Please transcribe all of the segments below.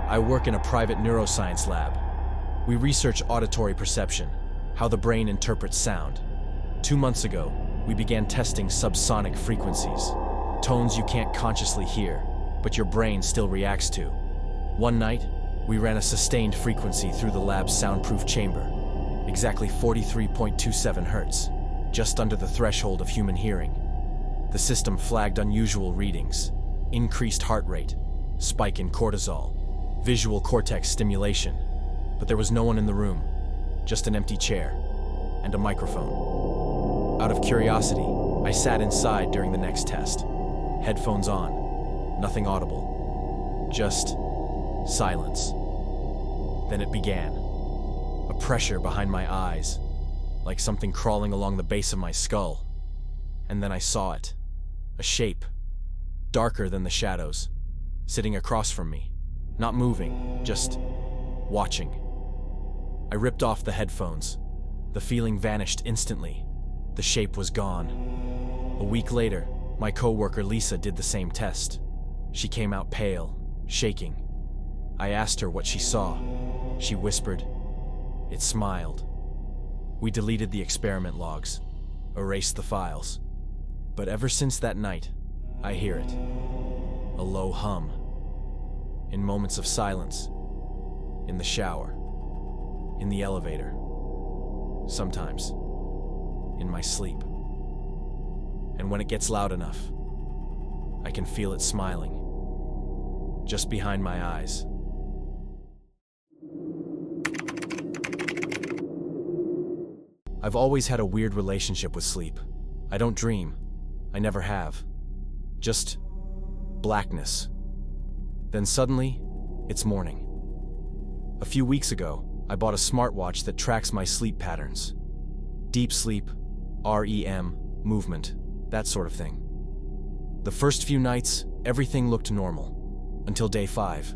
I work in a private neuroscience lab. We research auditory perception, how the brain interprets sound. 2 months ago, we began testing subsonic frequencies, tones you can't consciously hear, but your brain still reacts to. One night, we ran a sustained frequency through the lab's soundproof chamber, exactly 43.27 hertz, just under the threshold of human hearing. The system flagged unusual readings: increased heart rate, spike in cortisol, visual cortex stimulation. But there was no one in the room, just an empty chair and a microphone. Out of curiosity, I sat inside during the next test, headphones on, nothing audible, just silence. Then it began. A pressure behind my eyes, like something crawling along the base of my skull. And then I saw it. A shape, darker than the shadows, sitting across from me, not moving, just watching. I ripped off the headphones. The feeling vanished instantly. The shape was gone. A week later, my coworker Lisa did the same test. She came out pale, shaking. I asked her what she saw. She whispered. It smiled. We deleted the experiment logs, erased the files. But ever since that night, I hear it. A low hum. In moments of silence. In the shower. In the elevator. Sometimes. In my sleep. And when it gets loud enough, I can feel it smiling. Just behind my eyes. I've always had a weird relationship with sleep. I don't dream. I never have. Just blackness. Then suddenly, it's morning. A few weeks ago, I bought a smartwatch that tracks my sleep patterns. Deep sleep, REM, movement, that sort of thing. The first few nights, everything looked normal. Until day 5.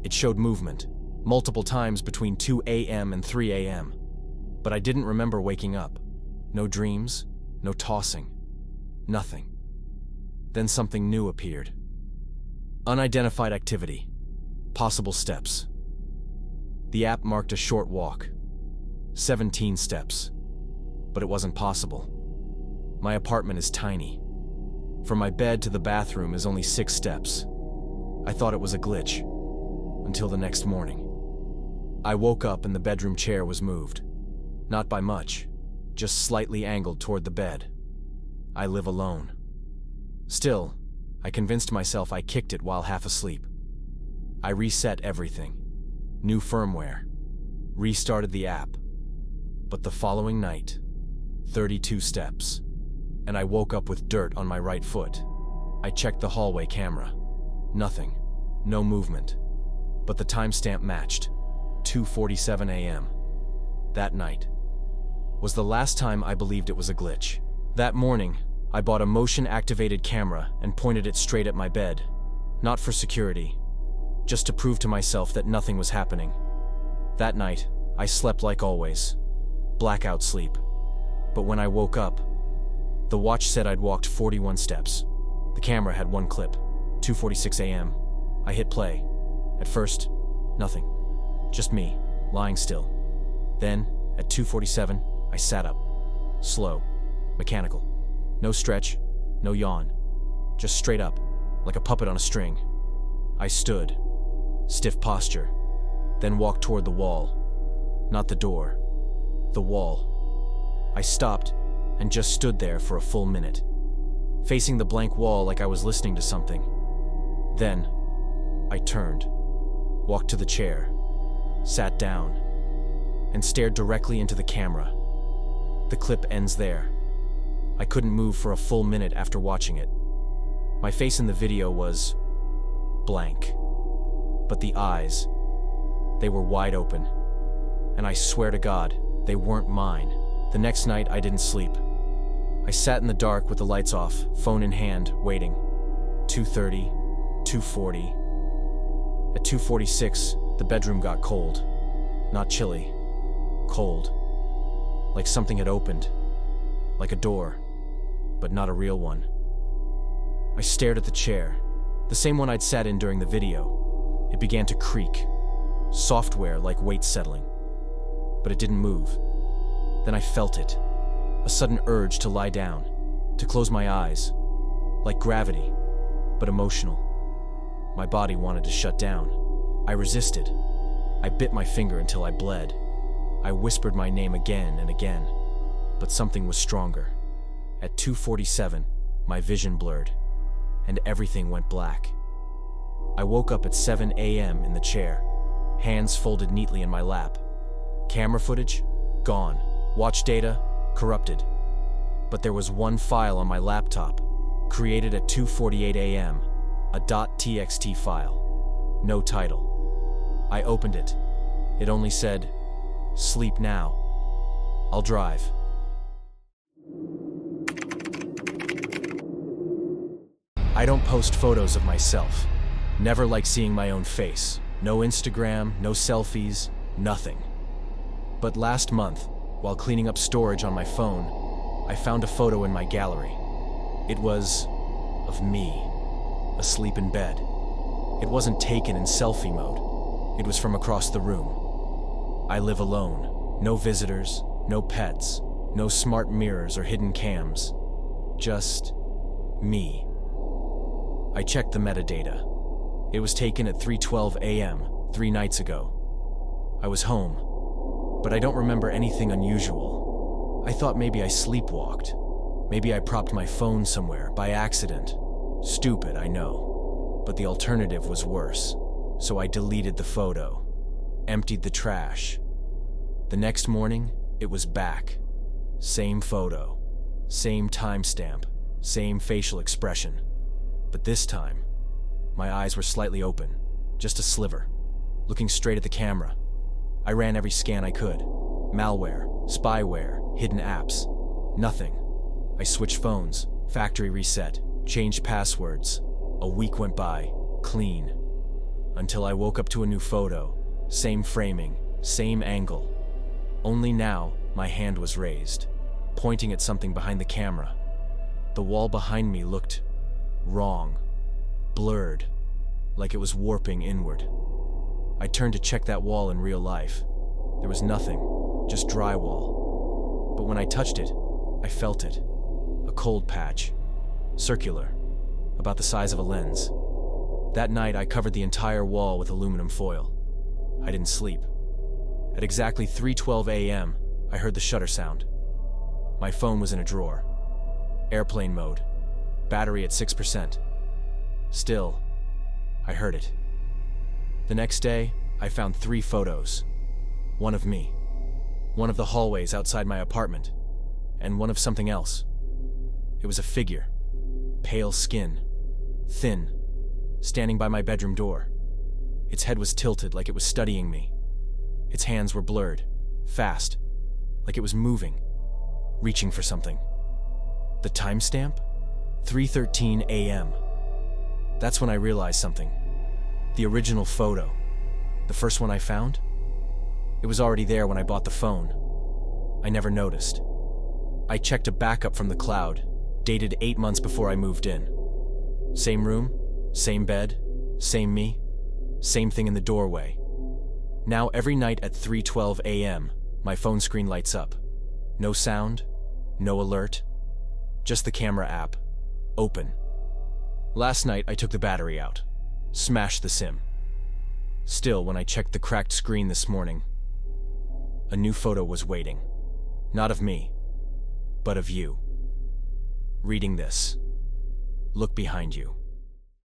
It showed movement, multiple times between 2 a.m. and 3 a.m. But I didn't remember waking up. No dreams, no tossing, nothing. Then something new appeared. Unidentified activity. Possible steps. The app marked a short walk. 17 steps. But it wasn't possible. My apartment is tiny. From my bed to the bathroom is only 6 steps. I thought it was a glitch. Until the next morning. I woke up and the bedroom chair was moved. Not by much, just slightly angled toward the bed. I live alone. Still, I convinced myself I kicked it while half asleep. I reset everything. New firmware. Restarted the app. But the following night, 32 steps. And I woke up with dirt on my right foot. I checked the hallway camera. Nothing. No movement. But the timestamp matched. 2:47 a.m. That night was the last time I believed it was a glitch. That morning, I bought a motion-activated camera and pointed it straight at my bed. Not for security, just to prove to myself that nothing was happening. That night, I slept like always. Blackout sleep. But when I woke up, the watch said I'd walked 41 steps. The camera had one clip. 2:46 a.m. I hit play. At first, nothing. Just me, lying still. Then, at 2:47, I sat up. Slow. Mechanical. No stretch, no yawn. Just straight up, like a puppet on a string. I stood. Stiff posture. Then walked toward the wall. Not the door. The wall. I stopped and just stood there for a full minute, facing the blank wall like I was listening to something. Then, I turned, walked to the chair, sat down, and stared directly into the camera. The clip ends there. I couldn't move for a full minute after watching it. My face in the video was blank. But the eyes, they were wide open. And I swear to God, they weren't mine. The next night, I didn't sleep. I sat in the dark with the lights off, phone in hand, waiting. 2:30, 2:40. At 2:46, the bedroom got cold. Not chilly. Cold. Like something had opened. Like a door. But not a real one. I stared at the chair. The same one I'd sat in during the video. It began to creak, software like weight settling. But it didn't move. Then I felt it, a sudden urge to lie down, to close my eyes, like gravity, but emotional. My body wanted to shut down. I resisted. I bit my finger until I bled. I whispered my name again and again, but something was stronger. At 2:47, my vision blurred, and everything went black. I woke up at 7 a.m. in the chair, hands folded neatly in my lap. Camera footage? Gone. Watch data? Corrupted. But there was one file on my laptop, created at 2:48 a.m., a .txt file. No title. I opened it. It only said, "Sleep now. I'll drive." I don't post photos of myself. Never like seeing my own face. No Instagram, no selfies, nothing. But last month, while cleaning up storage on my phone, I found a photo in my gallery. It was of me, asleep in bed. It wasn't taken in selfie mode. It was from across the room. I live alone. No visitors, no pets, no smart mirrors or hidden cams. Just me. I checked the metadata. It was taken at 3:12 a.m., 3 nights ago. I was home, but I don't remember anything unusual. I thought maybe I sleepwalked. Maybe I propped my phone somewhere by accident. Stupid, I know. But the alternative was worse. So I deleted the photo, emptied the trash. The next morning, it was back. Same photo, same timestamp, same facial expression. But this time, my eyes were slightly open, just a sliver, looking straight at the camera. I ran every scan I could. Malware, spyware, hidden apps. Nothing. I switched phones, factory reset, changed passwords. A week went by, clean. Until I woke up to a new photo. Same framing, same angle. Only now, my hand was raised, pointing at something behind the camera. The wall behind me looked wrong, blurred, like it was warping inward. I turned to check that wall in real life. There was nothing, just drywall. But when I touched it, I felt it. A cold patch, circular, about the size of a lens. That night, I covered the entire wall with aluminum foil. I didn't sleep. At exactly 3:12 a.m., I heard the shutter sound. My phone was in a drawer. Airplane mode. Battery at 6%. Still, I heard it. The next day, I found 3 photos. One of me, one of the hallways outside my apartment, and one of something else. It was a figure, pale skin, thin, standing by my bedroom door. Its head was tilted like it was studying me. Its hands were blurred, fast, like it was moving, reaching for something. The timestamp? 3:13 a.m. That's when I realized something. The original photo, the first one I found, it was already there when I bought the phone. I never noticed. I checked a backup from the cloud, dated 8 months before I moved in. Same room, same bed, same me, same thing in the doorway. Now every night at 3:12 a.m., my phone screen lights up. No sound, no alert, just the camera app, open. Last night I took the battery out, smashed the SIM. Still, when I checked the cracked screen this morning, a new photo was waiting. Not of me, but of you. Reading this, look behind you.